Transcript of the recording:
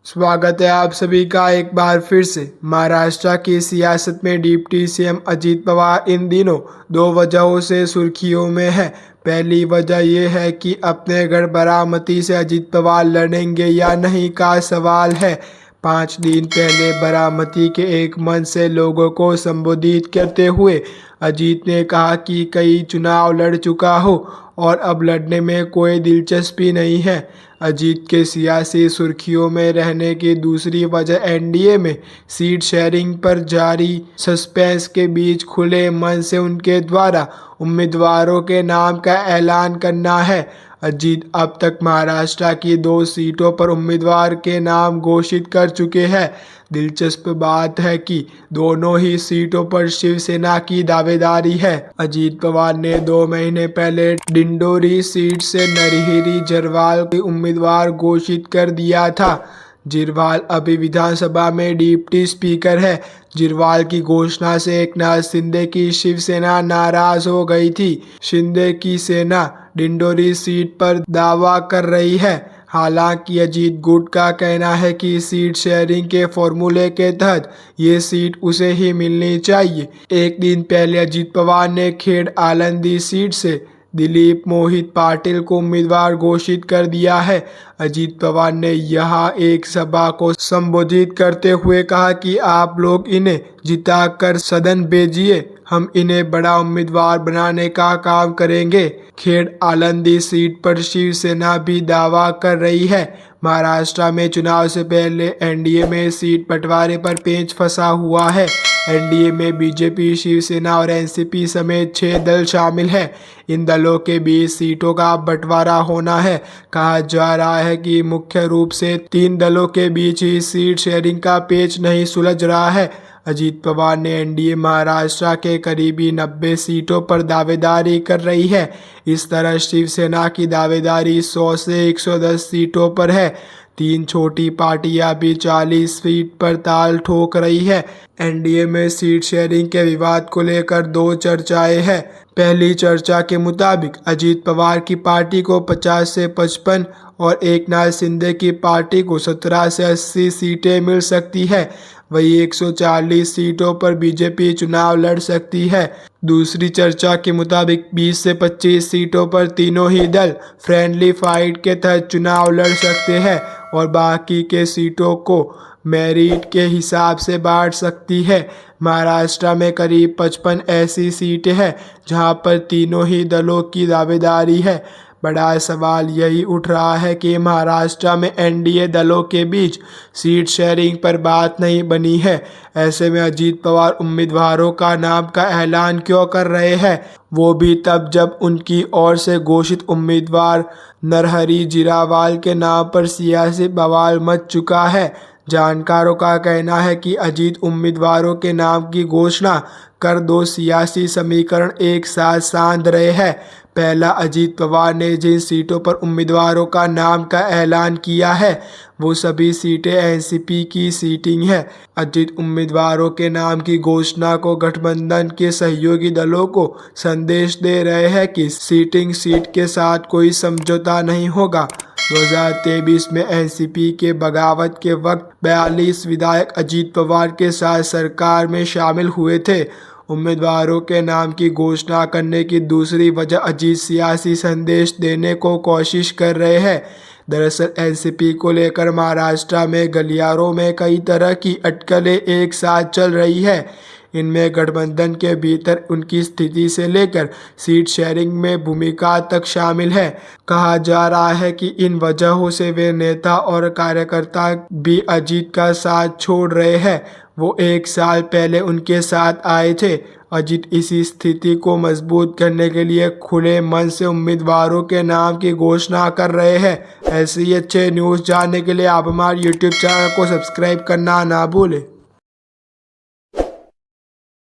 स्वागत है आप सभी का एक बार फिर से। महाराष्ट्र की सियासत में डिप्टी सीएम अजीत पवार इन दिनों दो वजहों से सुर्खियों में है। पहली वजह यह है कि अपने गढ़ बारामती से अजीत पवार लड़ेंगे या नहीं का सवाल है। 5 दिन पहले बारामती के एक मंच से लोगों को संबोधित करते हुए अजीत ने कहा कि कई चुनाव लड़ चुका हो और अब लड़ने में कोई दिलचस्पी नहीं है। अजीत के सियासी सुर्खियों में रहने की दूसरी वजह एनडीए में सीट शेयरिंग पर जारी सस्पेंस के बीच खुले मन से उनके द्वारा उम्मीदवारों के नाम का ऐलान करना है। अजीत अब तक महाराष्ट्र की 2 सीटों पर उम्मीदवार के नाम घोषित कर चुके हैं। दिलचस्प बात है कि दोनों ही सीटों पर शिवसेना की दावेदारी है। अजीत पवार ने 2 महीने पहले डिंडोरी सीट से नरहरी झिरवाल की उम्मीदवार घोषित कर दिया था। झिरवाल अभी विधानसभा में डिप्टी स्पीकर है। झिरवाल की घोषणा से एकनाथ शिंदे की शिवसेना नाराज हो गई थी। शिंदे की सेना डिंडोरी सीट पर दावा कर रही है। हालांकि अजीत गुट का कहना है कि सीट शेयरिंग के फॉर्मूले के तहत ये सीट उसे ही मिलनी चाहिए। एक दिन पहले अजीत पवार ने खेड़ आलंदी सीट से दिलीप मोहित पाटिल को उम्मीदवार घोषित कर दिया है। अजीत पवार ने यहाँ एक सभा को संबोधित करते हुए कहा कि आप लोग इन्हें जिता कर सदन भेजिए, हम इन्हें बड़ा उम्मीदवार बनाने का काम करेंगे। खेड़ आलंदी सीट पर शिवसेना भी दावा कर रही है। महाराष्ट्र में चुनाव से पहले एनडीए में सीट बंटवारे पर पेच फंसा हुआ है। एनडीए में बीजेपी, शिवसेना और एनसीपी समेत 6 दल शामिल हैं। इन दलों के बीच सीटों का बंटवारा होना है। कहा जा रहा है कि मुख्य रूप से 3 दलों के बीच ही सीट शेयरिंग का पेच नहीं सुलझ रहा है। अजीत पवार ने एनडीए महाराष्ट्र के करीबी 90 सीटों पर दावेदारी कर रही है। इस तरह शिवसेना की दावेदारी 100 से 110 सीटों पर है। 3 छोटी पार्टियां भी 40 सीट पर ताल ठोक रही है। एनडीए में सीट शेयरिंग के विवाद को लेकर 2 चर्चाएं हैं। पहली चर्चा के मुताबिक अजीत पवार की पार्टी को 50 से 55 और एकनाथ शिंदे की पार्टी को 17 से 80 सीटें मिल सकती है। वही 140 सीटों पर बीजेपी चुनाव लड़ सकती है। दूसरी चर्चा के मुताबिक 20 से 25 सीटों पर तीनों ही दल फ्रेंडली फाइट के तहत चुनाव लड़ सकते हैं और बाकी के सीटों को मेरिट के हिसाब से बांट सकती है। महाराष्ट्र में करीब 55 ऐसी सीटें हैं जहां पर तीनों ही दलों की दावेदारी है। बड़ा सवाल यही उठ रहा है कि महाराष्ट्र में एनडीए दलों के बीच सीट शेयरिंग पर बात नहीं बनी है। ऐसे में अजीत पवार उम्मीदवारों का नाम का ऐलान क्यों कर रहे हैं, वो भी तब जब उनकी ओर से घोषित उम्मीदवार नरहरी झिरवाल के नाम पर सियासी बवाल मच चुका है। जानकारों का कहना है कि अजीत उम्मीदवारों के नाम की घोषणा कर 2 सियासी समीकरण एक साथ साध रहे हैं। पहला, अजीत पवार ने जिन सीटों पर उम्मीदवारों का नाम का ऐलान किया है वो सभी सीटें एनसीपी की सीटिंग है। अजीत उम्मीदवारों के नाम की घोषणा को गठबंधन के सहयोगी दलों को संदेश दे रहे हैं कि सीटिंग सीट के साथ कोई समझौता नहीं होगा। 2023 में एनसीपी के बगावत के वक्त 42 विधायक अजीत पवार के साथ सरकार में शामिल हुए थे। उम्मीदवारों के नाम की घोषणा करने की दूसरी वजह अजीत सियासी संदेश देने को कोशिश कर रहे हैं। दरअसल एनसीपी को लेकर महाराष्ट्र में गलियारों में कई तरह की अटकलें एक साथ चल रही है। इनमें गठबंधन के भीतर उनकी स्थिति से लेकर सीट शेयरिंग में भूमिका तक शामिल है। कहा जा रहा है कि इन वजहों से वे नेता और कार्यकर्ता भी अजीत का साथ छोड़ रहे हैं। वो 1 साल पहले उनके साथ आए थे। अजीत इसी स्थिति को मजबूत करने के लिए खुले मन से उम्मीदवारों के नाम की घोषणा कर रहे हैं। ऐसे ही अच्छे न्यूज़ जानने के लिए आप हमारे यूट्यूब चैनल को सब्सक्राइब करना ना भूलें।